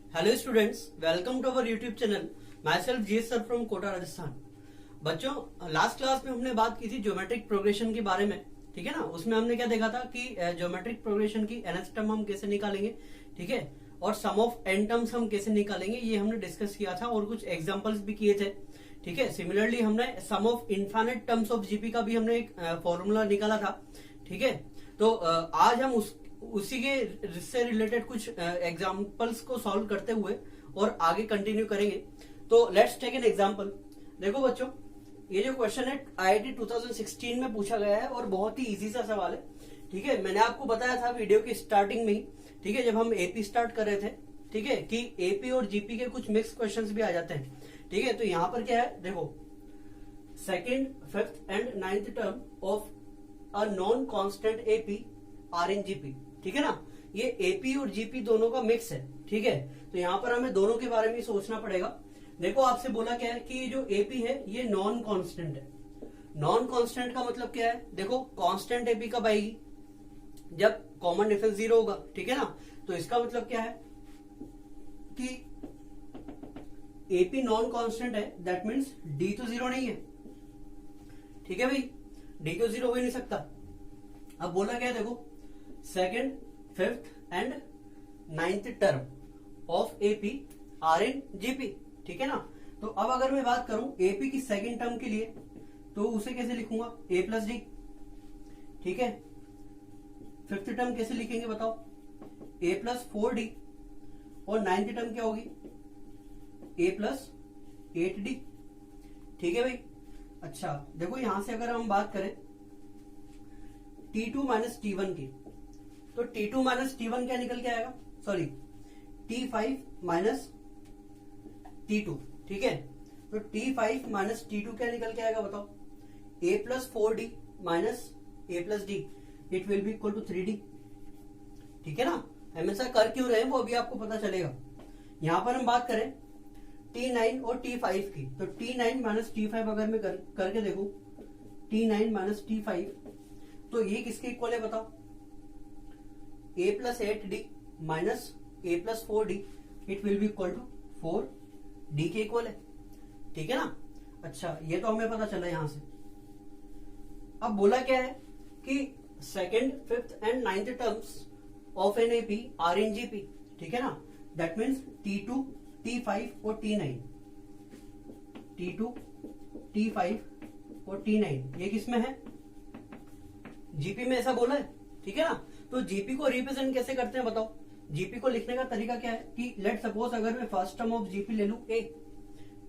Hello students, welcome to our YouTube channel. Myself G sir from Kota Rajasthan. बच्चों, last class में हमने बात की थी ज्योमेट्रिक प्रोग्रेशन के बारे में, ठीक है ना। उसमें हमने क्या देखा था कि ज्योमेट्रिक प्रोग्रेशन की nth टर्म हम कैसे निकालेंगे, ठीक है, और सम ऑफ n टर्म्स हम कैसे निकालेंगे, ये हमने डिस्कस किया था और कुछ एग्जांपल्स भी किए थे, ठीक है। सिमिलरली हमने sum of infinite terms of GP का भी हमने एक फॉर्मूला निकाला था, ठीक है। तो आज हम उसी के से रिलेटेड कुछ एग्जांपल्स को सॉल्व करते हुए और आगे कंटिन्यू करेंगे। तो लेट्स टेक एन एग्जांपल। देखो बच्चों, ये जो क्वेश्चन है आईआईटी 2016 में पूछा गया है और बहुत ही इजी सा सवाल है, ठीक है। मैंने आपको बताया था वीडियो की स्टार्टिंग में ही, ठीक है, जब हम एपी स्टार्ट कर रहे थे, ठीक है, कि एपी और जीपी के कुछ मिक्स क्वेश्चंस भी आ जाते हैं, ठीक है। तो यहां पर क्या है, देखो, second, fifth and ninth term of a non constant AP are in GP, ठीक है ना। ये एपी और जीपी दोनों का मिक्स है, ठीक है। तो यहां पर हमें दोनों के बारे में सोचना पड़ेगा। देखो, आपसे बोला क्या है कि ये जो एपी है ये नॉन कांस्टेंट है। नॉन कांस्टेंट का मतलब क्या है, देखो, कांस्टेंट एपी कब आएगी, जब कॉमन डिफरेंस 0 होगा, ठीक है ना। तो इसका मतलब क्या है कि एपी नॉन कांस्टेंट है, दैट मीन्स डी तो 0 नहीं है, ठीक है भाई, डी तो 0 हो ही नहीं सकता। अब बोला क्या है, देखो, second, fifth and ninth term of AP are in GP, ठीक है ना। तो अब अगर मैं बात करूं एपी की सेकेंड टर्म के लिए, तो उसे कैसे लिखूंगा, ए प्लस डी, ठीक है। फिफ्थ टर्म कैसे लिखेंगे बताओ, ए प्लस 4d, और नाइन्थ टर्म क्या होगी, ए प्लस 8d, ठीक है भाई। अच्छा, देखो यहां से अगर हम बात करें T2 माइनस T1 की, तो T2 माइनस T1 क्या निकल के आएगा, सॉरी, T5 माइनस T2, ठीक है। तो T5 माइनस T2 क्या निकल के आएगा बताओ, A plus 4d minus A plus d, it will be equal to 3d, ठीक है ना। हम ऐसा कर क्यों रहे हैं वो अभी आपको पता चलेगा। यहां पर हम बात करें T9 और T5 की, तो T9 माइनस T5 अगर मैं करके देखूं, T9 माइनस T5, तो ये किसके इक्वल है बताओ, a plus 8d minus a plus 4d, it will be equal to 4d के इक्वल है, ठीक है ना। अच्छा, ये तो हमें पता चला यहां से। अब बोला क्या है कि second, fifth and ninth terms of an AP are in GP, ठीक है ना। दैट मीन्स T2, T5 और T9, T2, T5 और T9 ये किसमें है, जीपी में, ऐसा बोला है, ठीक है ना। तो जीपी को रिप्रेजेंट कैसे करते हैं बताओ। जीपी को लिखने का तरीका क्या है कि लेट सपोज अगर मैं फर्स्ट टर्म ऑफ जीपी ले लू ए,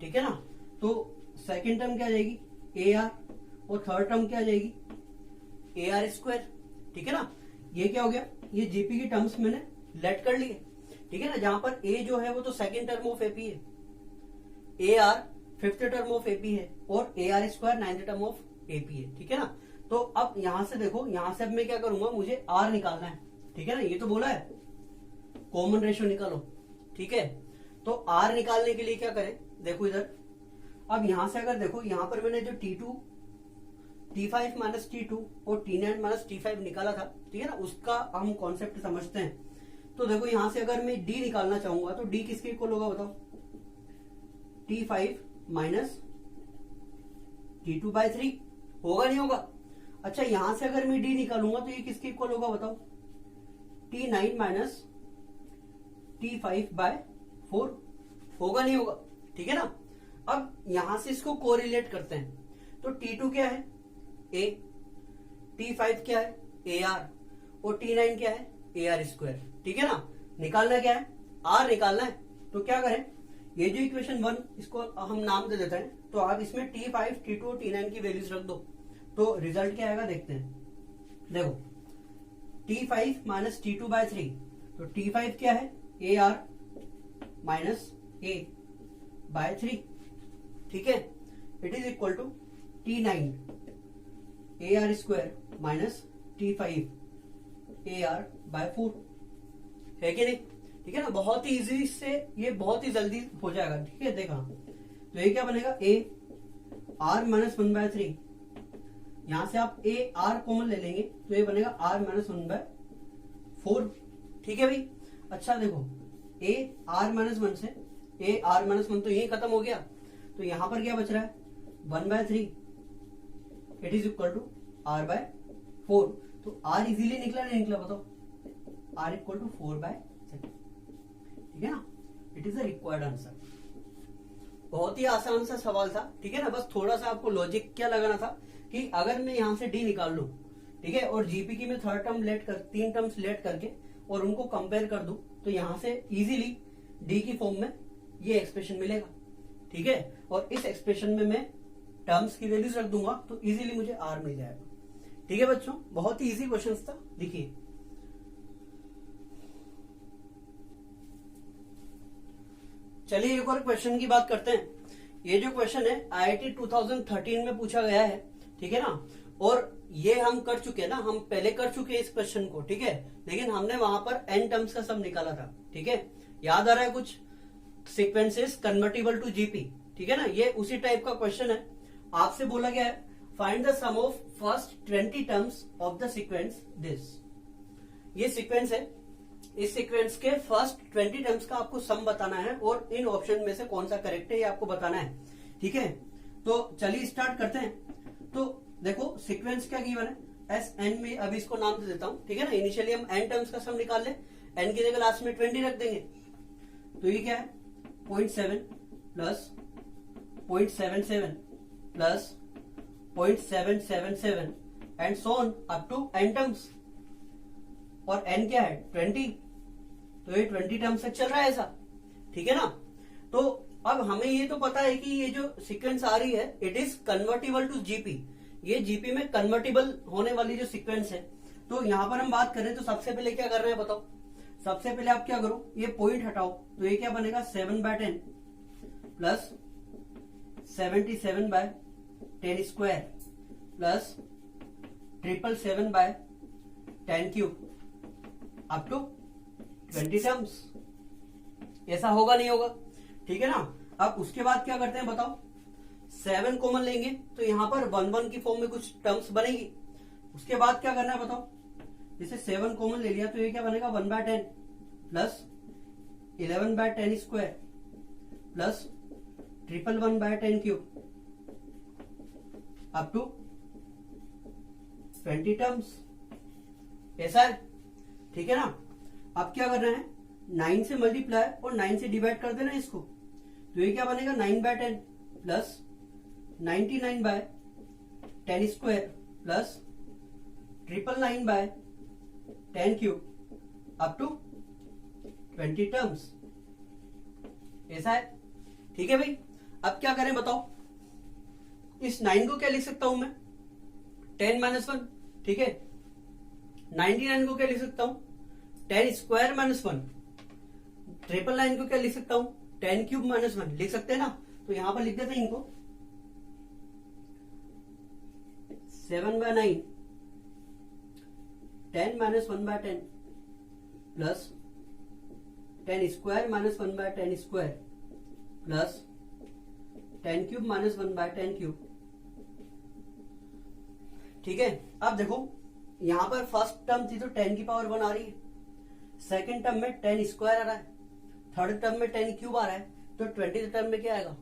ठीक है ना, तो सेकेंड टर्म क्या आ जाएगी ए आर, और थर्ड टर्म क्या आ जाएगी ए आर स्क्वायर, ठीक है ना। ये क्या हो गया, ये जीपी की टर्म्स मैंने लेट कर लिए, ठीक है ना। जहां पर ए जो है वो तो सेकेंड टर्म ऑफ एपी है, a are fifth term of AP है, और ए R square ninth term of AP है, ठीक है ना। तो अब यहां से देखो, यहां से अब मैं क्या करूंगा, मुझे आर निकालना है, ठीक है ना। ये तो बोला है कॉमन रेशियो निकालो, ठीक है। तो आर निकालने के लिए क्या करें, देखो इधर, अब यहां से अगर देखो, यहां पर मैंने जो T2, T5 माइनस T2 और T9 माइनस T5 निकाला था, ठीक है ना, उसका हम कॉन्सेप्ट समझते हैं। तो देखो यहां से अगर मैं D निकालना चाहूंगा, तो D किसके इक्वल होगा बताओ, T5 माइनस T2 बाय 3, होगा नहीं होगा। अच्छा, यहां से अगर मैं D निकालूंगा तो ये किसके इक्वल होगा बताओ, T9 माइनस T5 बाय 4, होगा नहीं होगा, ठीक है ना। अब यहां से इसको कोरिलेट करते हैं, तो T2 क्या है A, T5 क्या है AR, और T9 क्या है AR स्क्वायर, ठीक है ना। निकालना क्या है, R निकालना है। तो क्या करें, ये जो इक्वेशन 1, इसको हम नाम दे देते हैं, तो आप इसमें T5, T2 और T9 की वैल्यूज रख दो, तो रिजल्ट क्या आएगा देखते हैं। देखो, T5 माइनस T2 बाय 3, तो T5 क्या है AR माइनस A बाय 3, ठीक है। It is equal to T9 AR square minus T5 AR by 4, है कि नहीं, ठीक है ना। बहुत ही इजी से ये बहुत ही जल्दी हो जाएगा, ठीक है। देखा, तो ये क्या बनेगा, A R माइनस 1 बाय 3, यहां से आप ए आर कॉमन ले लेंगे, तो ये बनेगा R माइनस 1 बाय 4, ठीक है भाई। अच्छा देखो, ए आर माइनस वन से ए आर माइनस वन तो यही खत्म हो गया, तो यहां पर क्या बच रहा है 1/3 it is equal to r/4। तो r इजीली निकला नहीं निकला बताओ, r इक्वल टू 4/7, ठीक है ना, it is the required answer. बहुत ही आसान सा सवाल था, ठीक है ना, बस थोड़ा सा आपको लॉजिक क्या लगाना था कि अगर मैं यहां से डी निकाल लूं, ठीक है, और जीपी की मैं थर्ड टर्म लेट कर 3 टर्म्स लेट करके और उनको कंपेयर कर दूं तो यहां से इजीली डी की फॉर्म में ये एक्सप्रेशन मिलेगा, ठीक है, और इस एक्सप्रेशन में मैं टर्म्स की वैल्यूज रख दूंगा तो इजीली मुझे आर मिल जाएगा, ठीक है बच्चों। बहुत ही इजी क्वेश्चन था, देखिए चलिए एक और क्वेश्चन की बात करते हैं। ये जो क्वेश्चन है आईआईटी 2013 में पूछा गया है, ठीक है ना, और ये हम कर चुके हैं ना, हम पहले कर चुके हैं इस क्वेश्चन को, ठीक है, लेकिन हमने वहां पर एन टर्म्स का सम निकाला था, ठीक है, याद आ रहा है कुछ, सीक्वेंसेस कन्वर्टिबल टू जीपी, ठीक है ना, ये उसी टाइप का क्वेश्चन है। आपसे बोला गया है find the sum of first 20 terms of the sequence this. ये सीक्वेंस है, इस सीक्वेंस के फर्स्ट 20 टर्म्स का आपको सम बताना है और इन ऑप्शन में से कौन सा करेक्ट है ये आपको बताना है, ठीक है। तो चलिए स्टार्ट करते हैं। तो देखो सीक्वेंस क्या गिवन है, एस एन में, अभी इसको नाम दे देता हूं, ठीक है ना, इनिशियली हम एन टर्म्स का सम निकाल ले, एन की जगह लास्ट में 20 रख देंगे, तो ये क्या है 0.7 plus 0.77 plus 0.777 and so on up to n terms, और n क्या है 20, तो ये 20 टर्म्स तक चल रहा है ऐसा, ठीक है ना। तो अब हमें ये तो पता है कि ये जो सीक्वेंस आ रही है it is convertible to GP, ये जीपी में कन्वर्टिबल होने वाली जो सीक्वेंस है। तो यहां पर हम बात करें तो सबसे पहले क्या कर रहे हैं बताओ, सबसे पहले आप क्या करो, ये पॉइंट हटाओ, तो ये क्या बनेगा 7/10 plus 77/10² plus 777/10³ up to 20 terms, ऐसा होगा नहीं होगा, ठीक है ना। अब उसके बाद क्या करते हैं बताओ, 7 कॉमन लेंगे तो यहां पर 1 की फॉर्म में कुछ टर्म्स बनेगी। उसके बाद क्या करना है बताओ, जैसे 7 कॉमन ले लिया तो ये क्या बनेगा 1/10 plus 11/10² plus 111/10³ up to 20 terms, ऐसा है, ठीक है ना। अब क्या करना है 9 से मल्टीप्लाई और 9 से डिवाइड कर देना इसको, तो ये क्या बनेगा 9/10 plus 99/10² plus 999/10³ up to 20 terms, ऐसा है, ठीक है भाई। अब क्या करें बताओ, इस 9 को क्या लिख सकता हूं मैं 10 - 1, ठीक है, 99 को क्या लिख सकता हूं 10² - 1, 999 को क्या लिख सकता हूं 10³ - 1 लिख सकते हैं ना। तो यहां पर लिख देते हैं इनको 7/9 10 - 1/10 प्लस 10² - 1/10² प्लस 10³ - 1/10³, ठीक है। अब देखो यहां पर फर्स्ट टर्म थी तो 10 की पावर 1 आ रही है, सेकंड टर्म में 10² आ रहा है, थर्ड टर्म में 10³ आ रहा है, तो 20 टर्म में क्या आएगा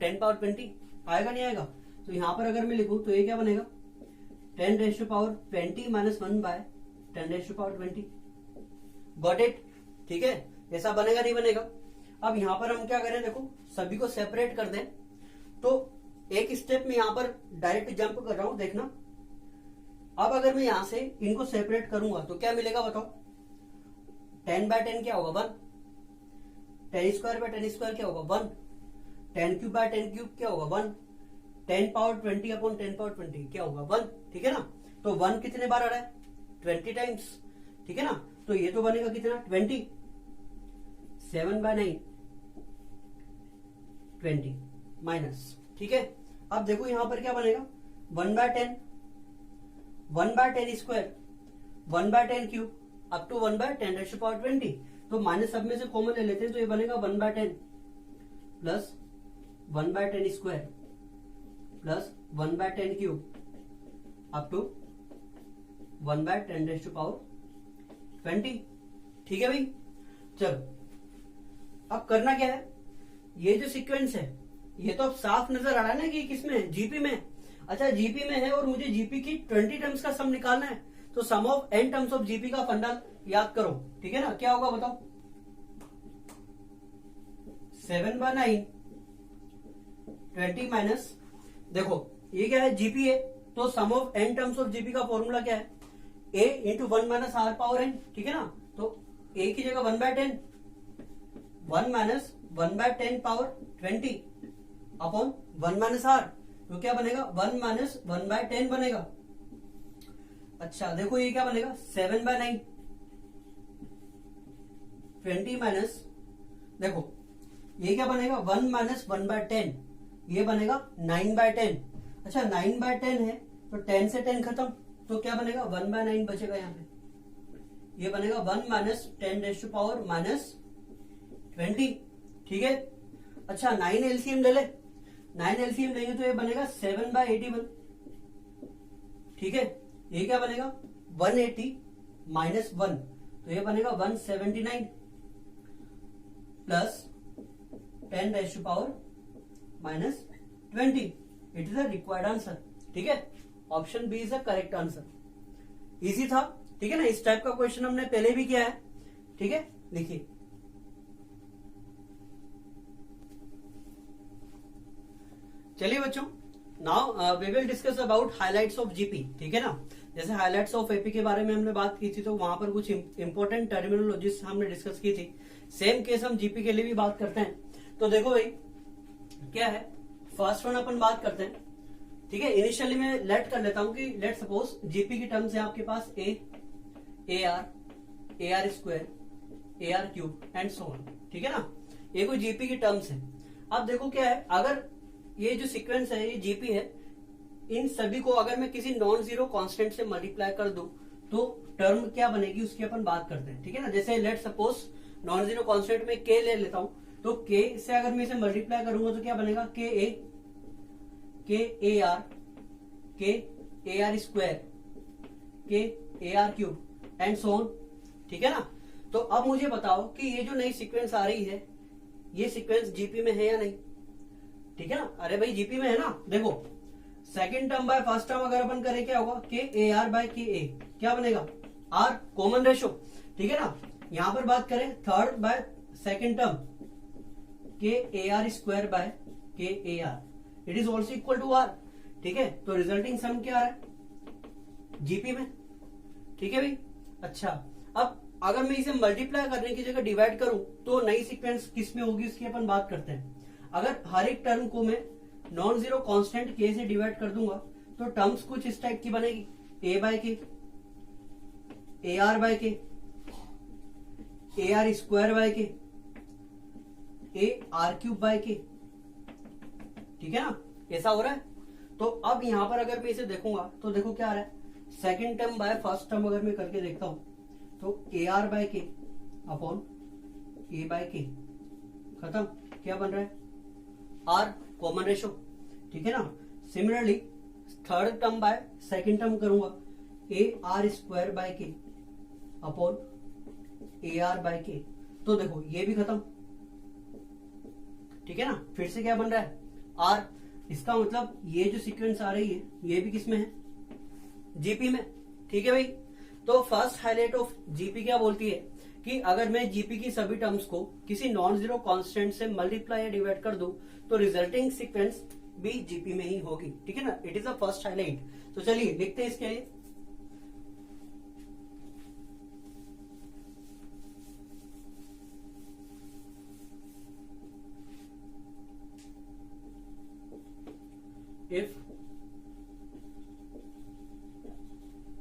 10 पावर 20 आएगा नहीं आएगा। तो यहां पर अगर मैं लिखूं तो ये क्या बनेगा 10⁻20 - 1/10⁻20, गॉट इट, ठीक है, ऐसा बनेगा नहीं बनेगा। अब यहां पर हम क्या करें, देखो सभी को सेपरेट कर दें, तो एक स्टेप में यहां पर डायरेक्ट जंप कर रहा हूं, देखना। अब अगर मैं यहां से इनको सेपरेट करूंगा तो क्या मिलेगा बताओ, 10/10 क्या होगा 1, 10² क्या होगा 1, 10³ क्या होगा 1, 10 पावर 20 अपॉन 10 पावर 20 क्या होगा 1, ठीक है ना। तो 1 कितने बार आ रहा है 20 टाइम्स, ठीक है ना। तो ये तो बनेगा कितना 20, 7/9 20 माइनस, ठीक है। अब देखो यहां पर क्या बनेगा 1/10, 1/10² 1/10³ अप टू 1/10⁻20, तो माइनस सब में से कॉमन ले लेते हैं, तो ये बनेगा 1/10 प्लस 1/10² प्लस 1/10³ अप टू 1/10⁻20, ठीक है भाई। चलो अब करना क्या है, ये जो सीक्वेंस है ये तो अब साफ नजर आ रहा है ना कि किसमें है, जीपी में। अच्छा जीपी में है और मुझे जीपी की 20 टर्म्स का सम निकालना है, तो sum of n terms of GP का फंडा याद करो, ठीक है ना। क्या होगा बताओ, 7/9 20 माइनस, देखो ये क्या है, जीपी है, तो sum of n terms of GP का फॉर्मूला क्या है, a into 1 minus R power n, ठीक है ना। तो a की जगह 1/10, 1 minus 1/10 power 20 upon 1 minus r, तो क्या बनेगा 1 माइनस 1/10 बनेगा। अच्छा देखो ये क्या बनेगा 7/9 20 माइनस, देखो ये क्या बनेगा 1 माइनस 1/10, ये बनेगा 9/10। अच्छा 9/10 है तो 10 से 10 खत्म, तो क्या बनेगा 1/9 बचेगा यहाँ पे, ये बनेगा 1 minus 10 raise to power minus 20, ठीक है। अच्छा 9 एलसीएम ले ले, 9 एलसीएम लेंगे तो ये बनेगा 7/81, ठीक है। ये क्या बनेगा 180 माइनस 1, तो ये बनेगा 179 plus 10 raise to power minus 20, it is the required answer, ठीक है। Option B is the correct answer. Easy था, ठीक है ना। इस टाइप का क्वेश्चन हमने पहले भी किया है, ठीक है। लिखिए चलिए बच्चों, now we will discuss about highlights of GP, ठीक है ना। जैसे हाइलाइट्स ऑफ एपी के बारे में हमने बात की थी, तो वहां पर कुछ इंपॉर्टेंट टर्मिनोलॉजीज हमने डिस्कस की थी। सेम केस हम जीपी के लिए भी बात करते हैं। तो देखो भाई क्या है, फर्स्ट वन अपन बात करते हैं, ठीक है। इनिशियली मैं लेट कर लेता हूं कि लेट सपोज जीपी की टर्म्स है आपके पास A R square, A are cube and so on, ठीक है ना। ये कोई जीपी की टर्म्स है। अब देखो क्या है, अगर ये जो सीक्वेंस है ये जीपी है, इन सभी को अगर मैं किसी नॉन जीरो कांस्टेंट से मल्टीप्लाई कर दूं तो टर्म क्या बनेगी उसकी अपन बात करते हैं, ठीक है ना। जैसे let suppose non zero constant में के ले लेता हूं, तो के से अगर मैं इसे मल्टीप्लाई करूंगा तो क्या बनेगा के ए आर स्क्वायर, के a are cube and so on, ठीक है ना। तो अब मुझे बताओ कि ये जो नई सीक्वेंस आ रही है ये सीक्वेंस जीपी में है या नहीं, ठीक है ना। अरे भाई जीपी में है ना। देखो second term by first term अगर अपन करें क्या होगा, के ए आर बाय के ए, क्या बनेगा आर कॉमन रेशो, ठीक है ना। यहां पर बात करें थर्ड बाय सेकंड टर्म, के a R square by k a r, it is also equal to r, ठीक है। तो रिजल्टिंग सम क्या आ रहा है जीपी में, ठीक है भाई। अच्छा अब अगर मैं इसे मल्टीप्लाई करने की जगह डिवाइड करूं तो नई सीक्वेंस किस में होगी उसकी अपन बात करते हैं। अगर हर एक टर्म को मैं नॉन जीरो कांस्टेंट के से डिवाइड कर दूंगा तो टर्म्स कुछ इस टाइप की बनेगी, ए bye k, a are bye k, a R square by k, a are cube by के, ठीक है ना। ऐसा हो रहा है। तो अब यहां पर अगर मैं इसे देखूंगा तो देखो क्या आ रहा है, second term by first term अगर मैं करके देखता हूं तो ए आर बाय के अपॉन ए बाय के, खत्म। क्या बन रहा है आर कॉमन रेशो, ठीक है ना। Similarly third term by second term करूंगा, ए आर स्क्वायर बाय के अपॉन ए आर बाय के, तो देखो ये भी खत्म, ठीक है ना। फिर से क्या बन रहा है आर, इसका मतलब ये जो सीक्वेंस आ रही है ये भी किसमें है जीपी में, ठीक है भाई। तो फर्स्ट हाईलाइट ऑफ जीपी क्या बोलती है कि अगर मैं जीपी की सभी टर्म्स को किसी नॉन जीरो कांस्टेंट से मल्टीप्लाई या डिवाइड कर दूं तो रिजल्टिंग सीक्वेंस भी जीपी में ही होगी, ठीक है ना। It is the first highlight. तो चलिए लिखते हैं इसके लिए, if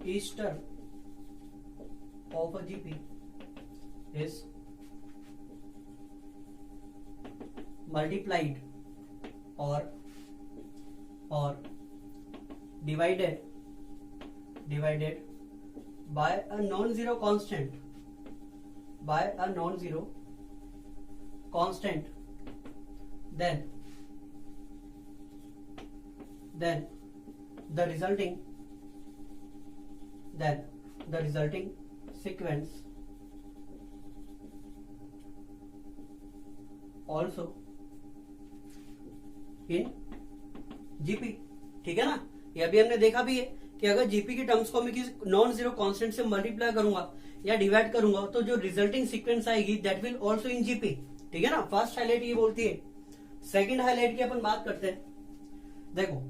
each term of a GP is multiplied or divided by a non-zero constant, then the resulting sequence also in GP, ठीक है ना। ये अभी हमने देखा भी है कि अगर जीपी की टर्म्स को मैं किसी नॉन जीरो कांस्टेंट से मल्टीप्लाई करूंगा या डिवाइड करूंगा तो जो रिजल्टिंग सीक्वेंस आएगी that will also in GP, ठीक है ना। फर्स्ट हाईलाइट ये बोलती है। सेकंड हाईलाइट की अपन बात करते हैं। देखो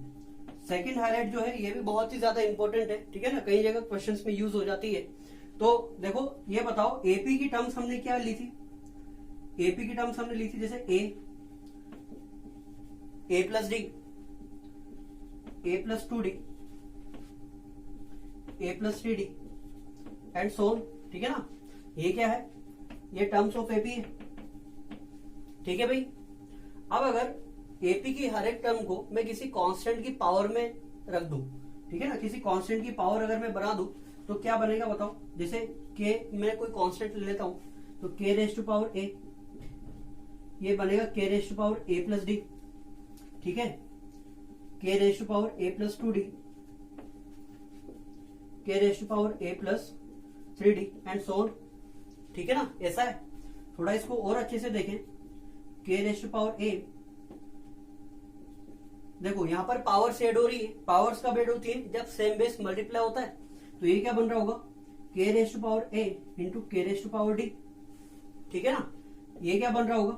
सेकंड हाईलाइट जो है ये भी बहुत ही ज्यादा इंपॉर्टेंट है, ठीक है ना, कई जगह क्वेश्चंस में यूज हो जाती है। तो देखो ये बताओ एपी की टर्म्स हमने क्या ली थी, एपी की टर्म्स हमने ली थी जैसे A plus D, A plus 2d, A plus 3d and so on, ठीक है ना। ये क्या है, ये टर्म्स ऑफ एपी है, ठीक है भाई। अब अगर एपी की हर एक टर्म को मैं किसी कांस्टेंट की पावर में रख दूं, ठीक है ना, किसी कांस्टेंट की पावर अगर मैं बना दूं तो क्या बनेगा बताओ। जैसे के मैं कोई कांस्टेंट ले लेता हूं तो के रेज टू पावर ए, ये बनेगा के raise to power a plus d, ठीक है, k raise to power a plus 2d, k raise to power a plus 3d and so on, ठीक है ना। ऐसा है। थोड़ा इसको और अच्छे से देखें, के रेज टू पावर ए, देखो यहां पर पावर शेड हो रही है। पावर्स कब ऐड होती है, जब सेम बेस मल्टीप्लाई होता है। तो ये क्या बन रहा होगा, k raise to power a into k raise to power d, ठीक है ना। ये क्या बन रहा होगा,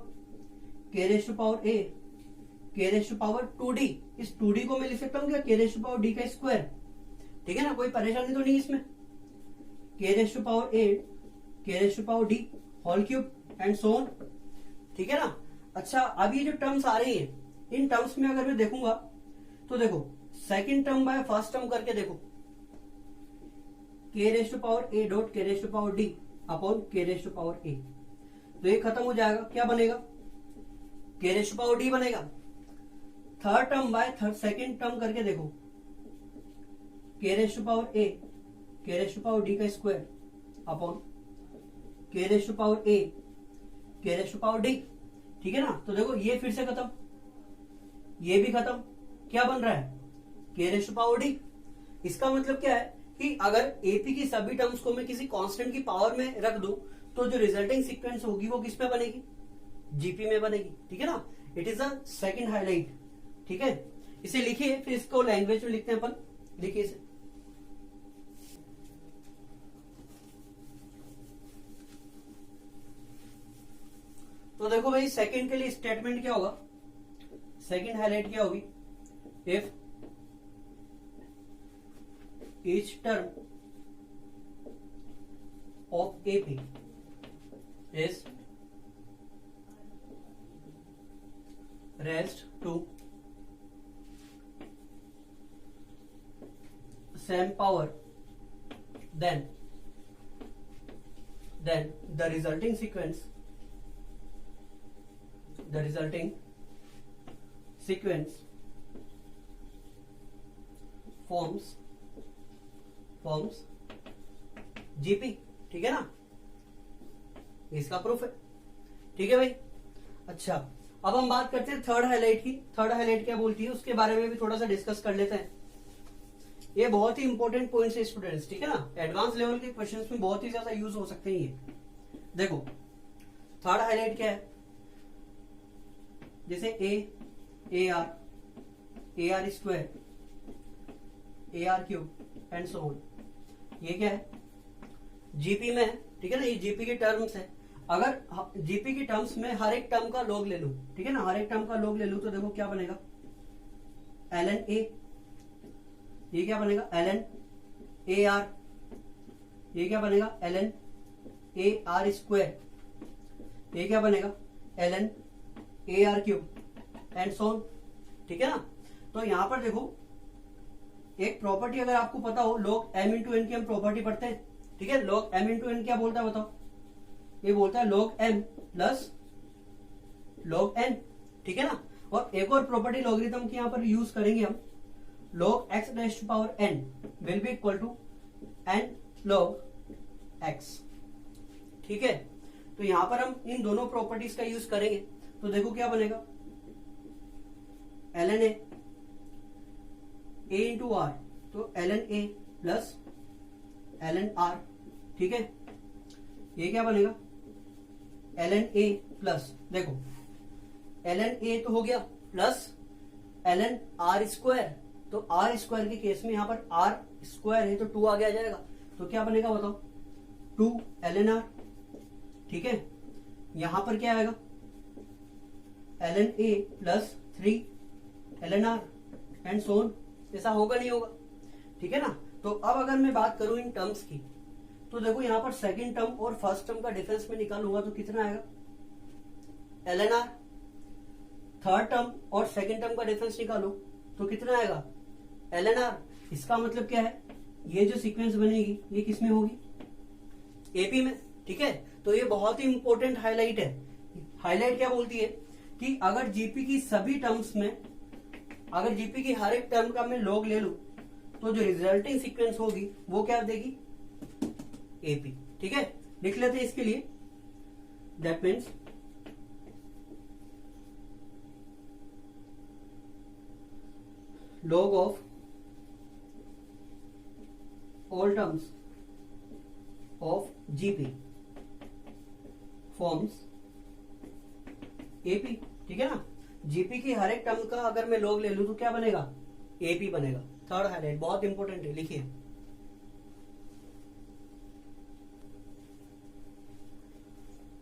के रेज टू पावर ए के रेज टू पावर 2d, इस 2d को मैं लिख सकता हूँ क्या, के रेज टू पावर डी का स्क्वायर, ठीक है ना, कोई परेशानी तो नहीं इसमें। के रेज टू पावर ए के raise to power d whole cube and so on, ठीक है ना। अच्छा अब ये जो टर्म्स आ रही है, इन टर्म्स में अगर मैं देखूंगा तो देखो second term by first term करके देखो, K raise to power A dot K raise to power D upon K raise to power A, तो ये खत्म हो जाएगा। क्या बनेगा, के रेज टू पावर डी बनेगा। Third term by second term करके देखो, के रेज टू पावर ए के रेज टू पावर डी का square upon K raise to power ए के रेज टू पावर डी, ठीक है ना। तो देखो ये फिर से खत्म, ये भी खत्म। क्या बन रहा है, k raise to power D. इसका मतलब क्या है कि अगर एपी की सभी टर्म्स को मैं किसी कांस्टेंट की पावर में रख दूं तो जो रिजल्टिंग सीक्वेंस होगी वो किस में बनेगी, जीपी में बनेगी, ठीक है ना। It is the second highlight, ठीक है। इसे लिखिए, फिर इसको लैंग्वेज में लिखते हैं अपन। लिखिए इसे, तो देखो भाई सेकंड के लिए स्टेटमेंट क्या होगा, सेकंड हाईलाइट क्या होगी, if each term of AP is raised to same power, then the resulting sequence forms GP, ठीक है ना। इसका प्रूफ है, ठीक है भाई। अच्छा अब हम बात करते हैं थर्ड हाईलाइट की। थर्ड हाईलाइट क्या बोलती है उसके बारे में भी थोड़ा सा डिस्कस कर लेते हैं। ये बहुत ही इंपॉर्टेंट पॉइंट्स है स्टूडेंट्स, ठीक है ना। एडवांस लेवल के क्वेश्चंस में बहुत ही ज्यादा यूज हो सकते हैं ये। देखो थर्ड हाईलाइट क्या है, जैसे ए R square, A are cube and so on, ये क्या है, जीपी में है, ठीक है ना। ये जीपी के टर्म्स है। अगर जीपी की टर्म्स में हर एक टर्म का लॉग ले लूं, ठीक है ना, हर एक टर्म का लॉग ले लूं तो देखो क्या बनेगा, ln a, ये क्या बनेगा ln ए आर, ये क्या बनेगा ln ए आर स्क्वायर, ये क्या बनेगा ln A R cube and so on, ठीक है ना। तो यहां पर देखो एक प्रॉपर्टी अगर आपको पता हो, log m इंटू एन की हम प्रॉपर्टी पढ़ते हैं, ठीक है। log m इंटू एन क्या बोलता है बताओ, ये बोलता है log m plus log n, ठीक है ना। और एक और प्रॉपर्टी लॉगरिथम की यहां पर यूज करेंगे हम, log x raise to power n will be equal to n log x, ठीक है। तो यहां पर हम इन दोनों प्रॉपर्टीज का यूज करेंगे तो देखो क्या बनेगा, ln a इंटू आर, तो ln a plus ln r, ठीक है। ये क्या बनेगा ln a प्लस, देखो ln a तो हो गया प्लस ln r स्क्वायर, तो r स्क्वायर के केस में यहाँ पर r स्क्वायर है तो 2 आगे आ जाएगा, तो क्या बनेगा बताओ 2 ln r। ठीक है, यहां पर क्या आएगा ln a plus 3 ln r and so on. ऐसा होगा नहीं होगा? ठीक है ना। तो अब अगर मैं बात करूं इन टर्म्स की, तो देखो यहां पर सेकंड टर्म और फर्स्ट टर्म का डिफरेंस में निकालूंगा तो कितना आएगा ln r। थर्ड टर्म और सेकंड टर्म का डिफरेंस निकालो तो कितना आएगा ln r। इसका मतलब क्या है, ये जो सीक्वेंस बनेगी ये किसमें होगी एपी में। ठीक है, तो ये बहुत ही इंपॉर्टेंट हाईलाइट है। हाईलाइट क्या बोलती है कि अगर जीपी की सभी टर्म्स में, अगर जीपी की हर एक टर्म का मैं लॉग ले लूं तो जो रिजल्टिंग सीक्वेंस होगी वो क्या देगी एपी। ठीक है, लिख लेते हैं इसके लिए, that means log of all terms of GP forms AP। ठीक है ना, जीपी की हर एक टर्म का अगर मैं log ले लूं तो क्या बनेगा AP बनेगा। थर्ड हाईलाइट बहुत इंपॉर्टेंट है, लिखिए।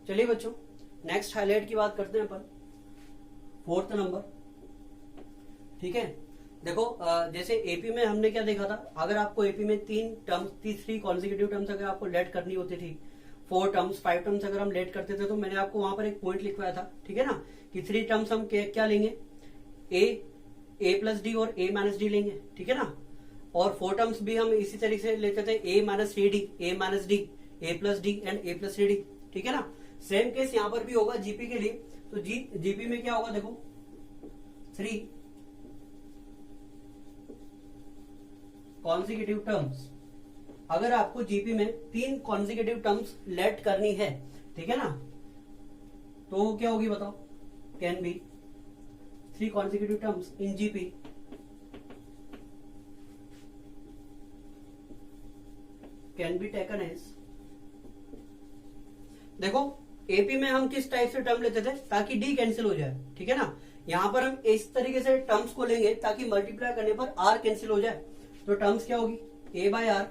चलिए बच्चों, नेक्स्ट हाईलाइट की बात करते हैं अपन, फोर्थ नंबर। ठीक है, देखो जैसे एपी में हमने क्या देखा था, अगर आपको एपी में 3 कॉन्जिक्यूटिव टर्म्स अगर आपको लेट करनी होती थी, 4 टर्म्स 5 टर्म्स अगर हम लेट करते थे, तो मैंने आपको वहां पर एक पॉइंट लिखवाया था। ठीक है ना, कि 3 टर्म्स हम क्या लेंगे ए प्लस डी और ए माइनस डी लेंगे। ठीक है ना, और 4 टर्म्स भी हम इसी तरीके से लेते थे, A minus C D, A minus D, A plus D and A plus C D. ठीक है ना, सेम केस यहां पर भी होगा जीपी के लिए। तो जीपी में क्या होगा देखो 3 कॉन्जिक्यूटिव टर्म्स। अगर आपको जीपी में 3 कॉन्जिक्यूटिव टर्म्स लेट करनी है, ठीक है ना, तो क्या होगी बताओ, can be 3 consecutive terms in GP can be taken as. देखो एपी में हम किस टाइप से टर्म लेते थे ताकि डी कैंसिल हो जाए। ठीक है ना, यहां पर हम इस तरीके से टर्म्स को लेंगे ताकि मल्टीप्लाई करने पर आर कैंसिल हो जाए। तो टर्म्स क्या होगी ए बाय आर,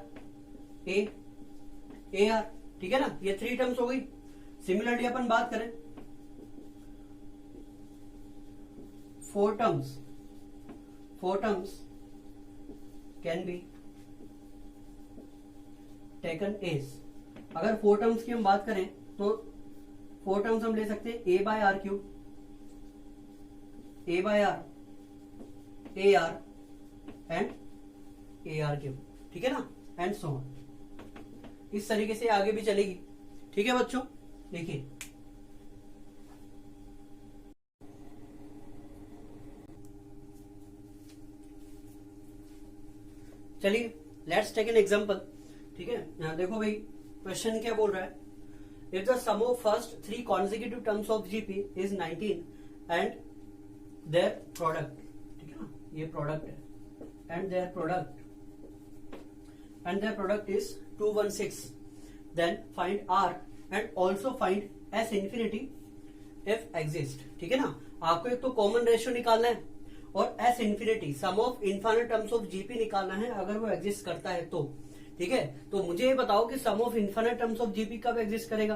ए आर। ठीक है ना, ये 3 टर्म्स हो गई। सिमिलरली अपन बात करें 4 terms can be taken as. अगर 4 टर्म्स की हम बात करें तो 4 टर्म्स हम ले सकते हैं a by r cube, a by r, a r and a are cube. ठीक है ना, एंड सो ऑन। इस तरीके से आगे भी चलेगी। ठीक है बच्चों, देखिए चलिए लेट्स टेक एन एग्जांपल। ठीक है, यहां देखो भाई क्वेश्चन क्या बोल रहा है, if the sum of first 3 consecutive terms of GP is 19 and their product. ठीक है ना, ये प्रोडक्ट है, and their product is 216, then find R and also find S infinity if exist। ठीक है ना, आपको एक तो कॉमन रेशियो निकालना है और S infinity sum of infinite terms of GP निकालना है अगर वो एग्जिस्ट करता है तो। ठीक है, तो मुझे ये बताओ कि sum of infinite terms of GP कब एग्जिस्ट करेगा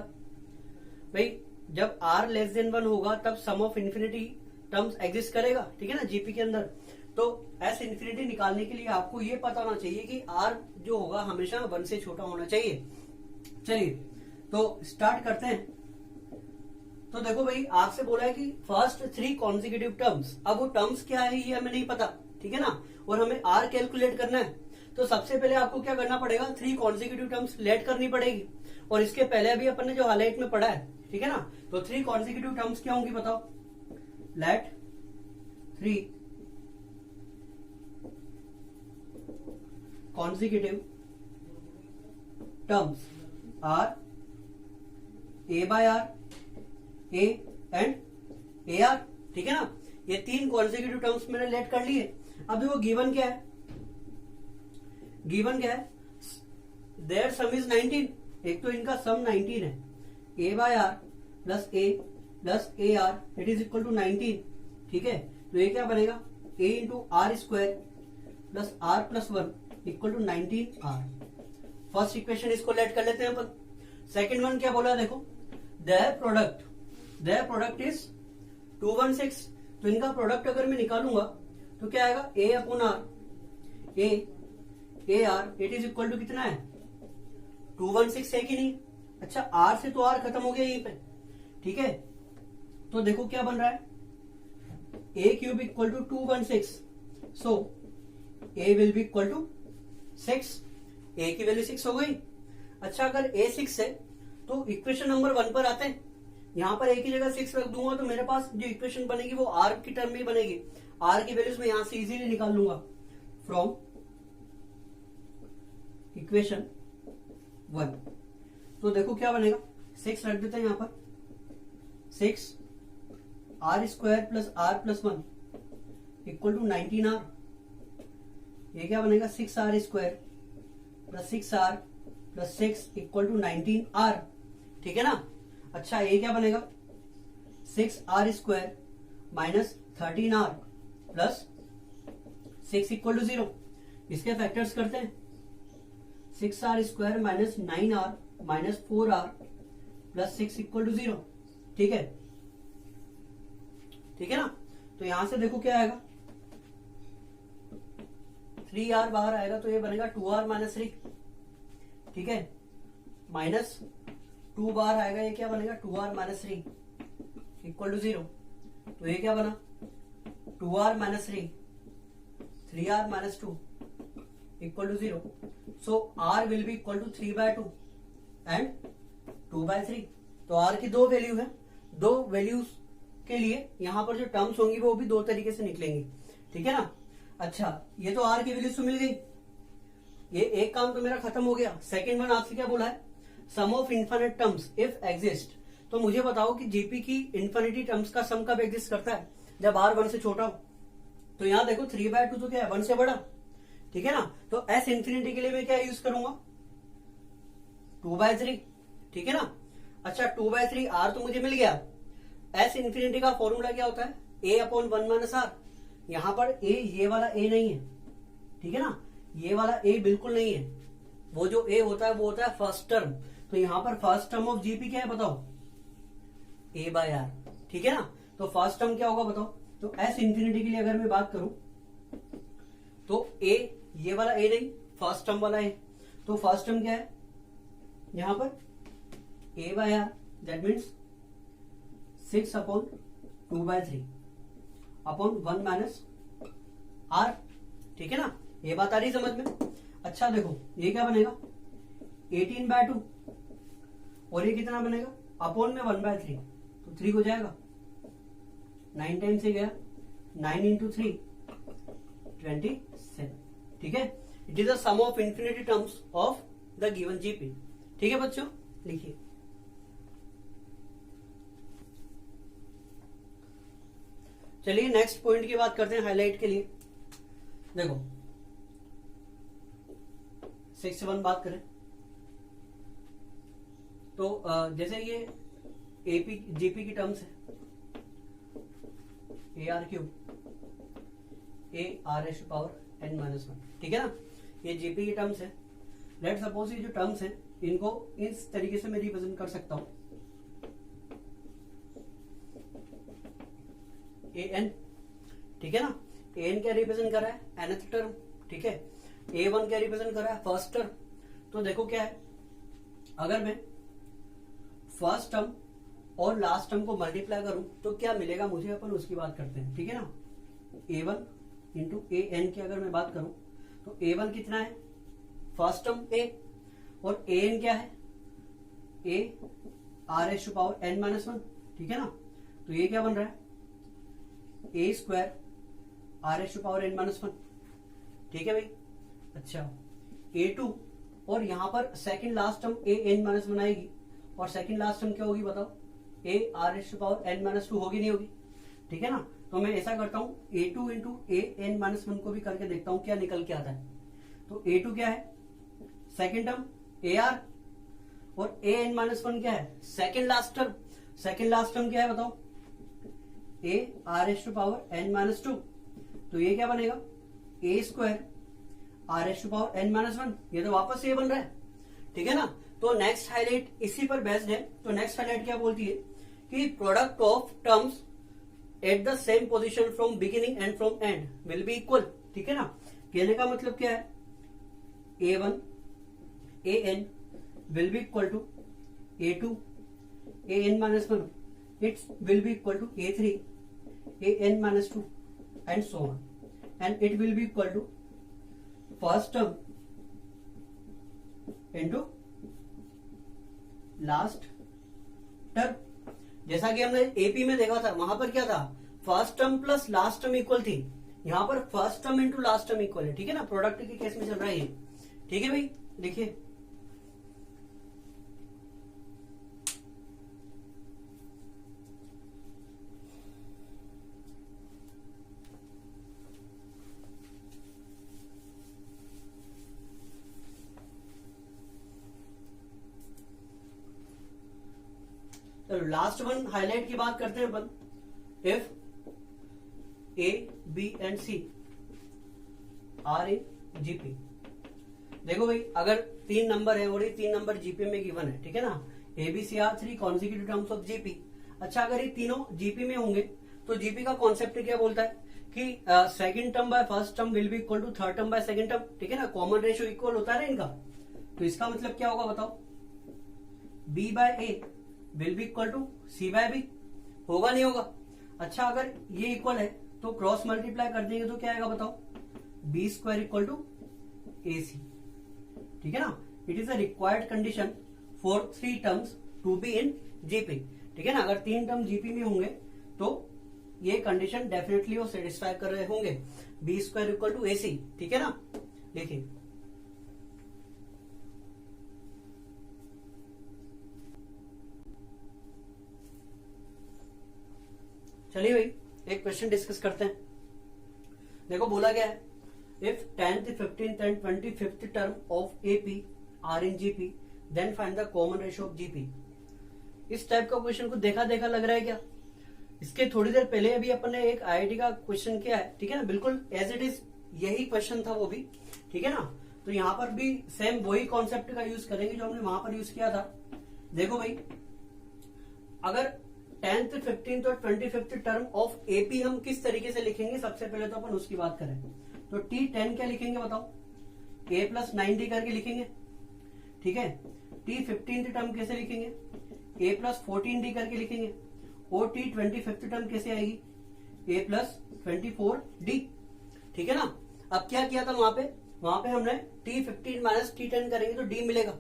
भाई, जब R लेस देन 1 होगा तब sum of infinity terms exist करेगा। ठीक है ना, जीपी के अंदर। तो एस इन्फिनिटी निकालने के लिए आपको ये पता होना चाहिए कि आर जो होगा हमेशा 1 से छोटा होना चाहिए। चलिए तो स्टार्ट करते हैं। तो देखो भाई आपसे बोला है कि फर्स्ट 3 कॉन्जिक्यूटिव टर्म्स, अब वो टर्म्स क्या है ये हमें नहीं पता। ठीक है ना, और हमें आर कैलकुलेट करना है। तो सबसे पहले आपको क्या करना पड़ेगा, 3 कॉन्जिक्यूटिव टर्म्स लेट करनी पड़ेगी। और इसके पहले अभी अपन ने जो हाईलाइट में पढ़ा है, ठीक है ना, तो 3 कॉन्जिक्यूटिव टर्म्स क्या होंगी बताओ, late 3 consecutive terms are a by r, a and ar। ठीक है ना, ये 3 consecutive terms मैंने लेट कर लिए। अब देखो गिवन क्या है, गिवन क्या है, देयर सम इज 19। एक तो इनका सम 19 है, a by r plus a plus a r it is equal to 19, ठीक है। तो ये क्या बनेगा, a into r square plus r plus 1 equal to 19 r. First equation इसको लेट कर लेते हैं अपन। सेकेंड वन क्या बोला देखो, देयर प्रोडक्ट इज 216। तो इनका प्रोडक्ट अगर मैं निकालूंगा तो क्या आएगा, a upon r, a r it is equal to कितना है 216 है कि नहीं। अच्छा आर से तो आर खत्म हो गया यहीं पे, ठीक है। तो देखो क्या बन रहा है, a cube equal to 216, so a will be equal to 6। A की वैल्यू 6 हो गई। अच्छा अगर ए 6 है तो इक्वेशन नंबर 1 पर आते हैं। यहां पर ए की जगह 6 रख दूंगा तो मेरे पास जो इक्वेशन बनेगी वो आर की टर्म में बनेगी। आर की वैल्यूज मैं यहां से इजीली निकाल लूंगा फ्रॉम इक्वेशन 1। तो देखो क्या बनेगा, 6 रख देते हैं यहां पर, 6 r square plus r plus 1 equal to 19 r. ये क्या बनेगा, 6 r square plus 6 r plus 6 equal to 19 r, ठीक है ना। अच्छा ये क्या बनेगा, 6 r square minus 13 r plus 6 equal to 0। इसके फैक्टर्स करते हैं, 6 r square minus 9 r minus 4 r plus 6 equal to 0, ठीक है, ठीक है ना। तो यहां से देखो क्या आएगा, 3 आर बाहर आएगा तो ये बनेगा 2 आर माइनस 3, ठीक है, माइनस 2 बाहर आएगा, ये क्या बनेगा 2 आर माइनस 3 इक्वल टू 0। तो ये क्या बना, 2 r minus 3 r minus 2 equal to 0। So r will be equal to 3/2 and 2/3। तो आर की दो वैल्यू है, दो वैल्यूज के लिए यहां पर जो टर्म्स होंगी वो भी दो तरीके से निकलेंगी, ठीक है ना। अच्छा ये तो आर की वैल्यूज तो मिल गई, ये एक काम तो मेरा खत्म हो गया। सेकेंड वन आपसे क्या बोला है, sum of infinite terms if exist. तो मुझे बताओ कि जीपी की इन्फिनिटी टर्म्स का सम कब एग्जिस्ट करता है, जब आर 1 से छोटा हो। तो यहां देखो 3/2 तो क्या है 1 से बड़ा, ठीक है ना। तो एस इन्फिनिटी के लिए मैं क्या यूज करूंगा, 2/3, ठीक है ना। अच्छा 2/3 आर तो मुझे मिल गया। एस इन्फिनिटी का फॉर्मूला क्या होता है, ए अपॉन 1 माइनस आर। यहां पर ए, ये वाला ए नहीं है, ठीक है ना, ये वाला ए बिल्कुल नहीं है। वो जो ए होता है वो होता है फर्स्ट टर्म। तो यहां पर फर्स्ट टर्म ऑफ जीपी क्या है बताओ, ए बाय आर, ठीक है ना। तो फर्स्ट टर्म क्या होगा बताओ, तो एस इन्फिनिटी के लिए अगर मैं बात करूं तो ए, ये वाला ए नहीं, फर्स्ट टर्म वाला ए। तो फर्स्ट टर्म क्या है यहां पर, a by r, that means 6 upon 2/3 upon 1 minus r, ठीक है ना। ये बात आ रही समझ में। अच्छा देखो ये क्या बनेगा 18/2 और ये कितना बनेगा, अपॉन में 1/3, तो 3 हो जाएगा, 9 टाइम से गया, 9 इंटू 3 27, ठीक है। It is the sum of infinity terms of the given GP, ठीक है बच्चों, लिखिए। चलिए नेक्स्ट पॉइंट की बात करते हैं हाईलाइट के लिए। देखो 6 से 1 बात करें तो जैसे ये एपी जीपी की टर्म्स है, a are cube a r s power n minus 1, ठीक है ना। ये जीपी की टर्म्स है। लेट सपोज ये जो टर्म्स है इनको इस तरीके से मैं रिप्रेजेंट कर सकता हूं, ए एन, ठीक है ना। ए एन क्या रिप्रेजेंट कर रहा है, एनथ टर्म, ठीक है। ए वन क्या रिप्रेजेंट कर रहा है, फर्स्ट टर्म। तो देखो क्या है, अगर मैं फर्स्ट टर्म और लास्ट टर्म को मल्टीप्लाई करूं तो क्या मिलेगा मुझे, अपन उसकी बात करते हैं, ठीक है ना। ए वन इंटू ए एन की अगर मैं बात करूं तो ए वन कितना है, फर्स्ट टर्म ए, और ए एन क्या है, a r s power n minus 1, ठीक है ना। तो ये क्या बन रहा है, a square r s power n minus 1, ठीक है भाई। अच्छा A2 और यहां पर second last term a n minus 1 आएगी, और सेकंड लास्ट टर्म क्या होगी बताओ, a r s power n minus 2 होगी नहीं होगी, ठीक है ना। तो मैं ऐसा करता हूं A2 इंटू ए एन माइनस 1 को भी करके देखता हूं क्या निकल के आता है। तो A2 क्या है, सेकेंड टर्म ए आर, और ए एन माइनस 1 क्या है, second last term. Second last term क्या है बताओ, a r s to power n minus two, तो ये क्या बनेगा a square r s to power n minus one, ये तो वापस ये बन रहा है, ठीक है ना। तो नेक्स्ट हाईलाइट इसी पर बेस्ड है। तो नेक्स्ट हाईलाइट क्या बोलती है कि product of terms at the same position from beginning and from and will be equal, ठीक है ना। कहने का मतलब क्या है, A1 AN will be equal to A2 AN minus 1, it will be equal to A3 AN minus 2 and so on, and it will be equal to first term into last term। जैसा कि हमने AP में देखा था, वहां पर क्या था, first term plus last term equal थी, यहां पर first term into last term equal है, ठीक है ना। प्रोडक्ट के केस में चल रहा है ये, ठीक है भाई। देखिए चलो लास्ट वन हाईलाइट की बात करते हैं अपन। If a b and c are in GP, देखो भाई अगर 3 नंबर है और ये 3 नंबर जीपी में गिवन है, ठीक है ना, a b c are 3 consecutive terms of GP. अच्छा अगर ये तीनों जीपी में होंगे तो जीपी का कॉन्सेप्ट क्या बोलता है कि second term by first term will be equal to third term by second term, ठीक है ना, कॉमन रेशियो इक्वल होता है ना इनका। तो इसका मतलब क्या होगा बताओ, B by A will be equal to C by B, होगा नहीं होगा। अच्छा अगर ये इक्वल है तो क्रॉस मल्टीप्लाई कर देंगे तो क्या आएगा बताओ, B square equal to A C, ठीक है ना। It is a required condition for 3 terms to be in GP, ठीक है ना। अगर 3 टर्म जीपी में होंगे तो ये कंडीशन डेफिनेटली वो सेटिस्फाई कर रहे होंगे, B square equal to A C, ठीक है ना। देखिए चलिए भाई एक क्वेश्चन डिस्कस करते हैं। देखो बोला गया है, if 10th 15th and 25th term of AP are in GP then find the common ratio of GP. इस टाइप का क्वेश्चन को देखा देखा लग रहा है क्या। इसके थोड़ी देर पहले अभी अपन ने एक आईआईटी का क्वेश्चन किया है, ठीक है ना, बिल्कुल एज इट इज यही क्वेश्चन था वो भी, ठीक है ना। तो यहाँ पर भी सेम वही कॉन्सेप्ट का यूज करेंगे जो हमने वहां पर यूज किया था। देखो भाई अगर 10th 15th और 25th टर्म ऑफ एपी हम किस तरीके से लिखेंगे, सबसे पहले तो अपन उसकी बात करें तो T10 क्या लिखेंगे बताओ, a प्लस 9d करके लिखेंगे, ठीक है। T15th टर्म कैसे लिखेंगे, a प्लस 14d करके लिखेंगे, और T25th टर्म कैसे आएगी, a प्लस 24d, ठीक है ना। अब क्या किया था वहां पे हमने T15 माइनस T10 करेंगे तो d मिलेगा,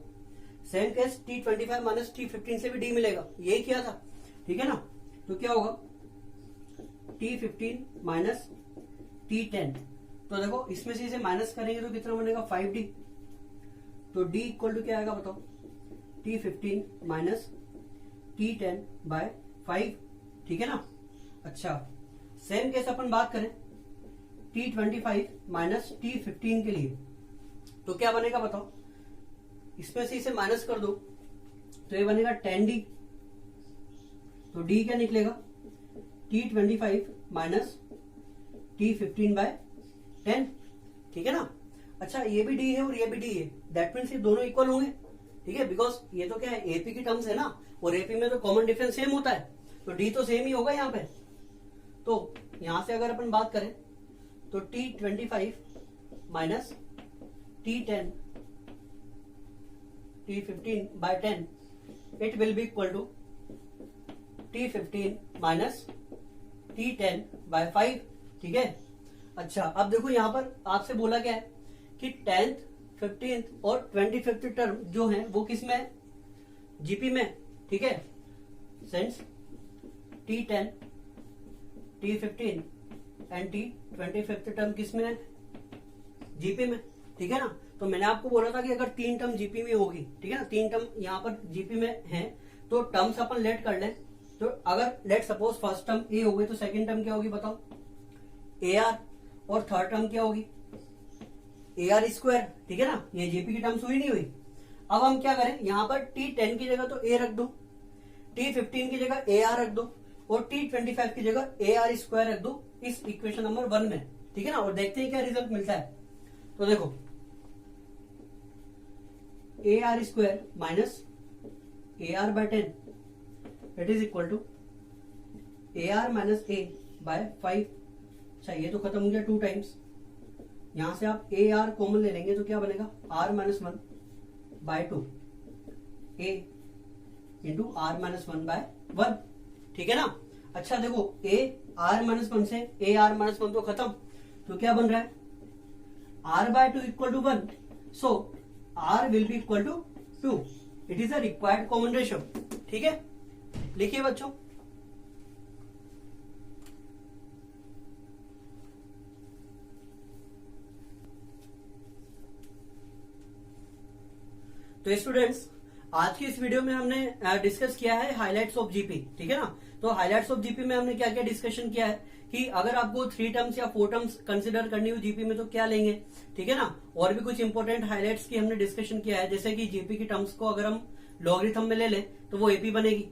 same case T25 minus T15 से भी d मिलेगा, यही किया था, ठीक है ना। तो क्या होगा T15 माइनस T10, तो देखो इसमें से इसे माइनस करेंगे तो कितना बनेगा 5d, तो d इक्वल टू क्या आएगा बताओ, T15 माइनस T10 बाय 5, ठीक है ना। अच्छा सेम केस अपन बात करें T25 माइनस T15 के लिए, तो क्या बनेगा बताओ, इसमें से इसे माइनस कर दो तो ये बनेगा 10d, तो d क्या निकलेगा, T25 माइनस T15 बाय 10, ठीक है ना। अच्छा ये भी d है और ये भी d है, दैट मीन्स ये दोनों इक्वल होंगे, ठीक है, बिकॉज ये तो क्या है एपी की टर्म्स है ना, और एपी में तो कॉमन डिफरेंस सेम होता है, तो d तो सेम ही होगा यहाँ पे। तो यहां से अगर अपन बात करें तो T25 minus T10 T15 by 10 it will be equal to T15 minus T10 by 5, ठीक है। अच्छा अब देखो यहाँ पर आपसे बोला गया है कि 10th 15th और 25th टर्म जो है वो किस में है, जीपी में, ठीक है। Sense T10 T15 and T25 term किस में है, जीपी में, ठीक है ना। तो मैंने आपको बोला था कि अगर 3 टर्म जीपी में होगी, ठीक है ना, 3 टर्म यहाँ पर जीपी में है तो टर्म्स अपन लेट कर लें। तो अगर लेट सपोज फर्स्ट टर्म ए हो गई तो सेकंड टर्म क्या होगी बताओ, ए आर, और थर्ड टर्म क्या होगी, ए आर स्क्वायर, ठीक है ना। ये जीपी की टर्म्स हुई नहीं हुई। अब हम क्या करें, यहाँ पर T10 की जगह तो ए रख दो, T15 की जगह AR रख दो और T25 की जगह AR स्क्वायर रख दो इस इक्वेशन नंबर 1 में, ठीक है ना, और देखते हैं क्या रिजल्ट मिलता है। तो देखो AR square minus AR by 10 it is equal to AR minus A by 5। अच्छा ये तो खत्म हो गया 2 टाइम्स, यहां से आप AR कॉमन ले लेंगे तो क्या बनेगा R minus 1 by 2 A into R minus 1 by 1, ठीक है ना। अच्छा देखो AR माइनस 1 से AR माइनस 1 तो खत्म, तो क्या बन रहा है R by 2 equal to 1, so R will be equal to 2, it is a required common ratio, ठीक है। लिखिए बच्चों, तो स्टूडेंट्स आज की इस वीडियो में हमने डिस्कस किया है हाइलाइट्स ऑफ जीपी, ठीक है ना। तो हाइलाइट्स ऑफ जीपी में हमने क्या क्या डिस्कशन किया है कि अगर आपको 3 टर्म्स या 4 टर्म्स कंसिडर करनी हो जीपी में तो क्या लेंगे, ठीक है ना। और भी कुछ इंपॉर्टेंट हाइलाइट्स की हमने डिस्कशन किया है, जैसे कि जीपी की टर्म्स को अगर हम लॉगरिथम में ले लें तो वो एपी बनेगी,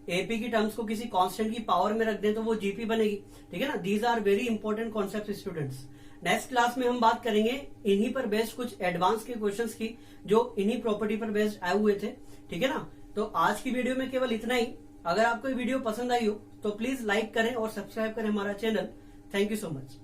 एपी की टर्म्स को किसी कांस्टेंट की पावर में रख दें तो वो जीपी बनेगी, ठीक है ना। These are very important concept students. Next class में हम बात करेंगे इन्हीं पर बेस्ड कुछ एडवांस के क्वेश्चंस की जो इन्हीं प्रॉपर्टी पर बेस्ड आए हुए थे, ठीक है ना। तो आज की वीडियो में केवल इतना ही। अगर आपको ये वीडियो पसंद आई हो तो प्लीज लाइक करें और सब्सक्राइब करें हमारा channel. Thank you so much.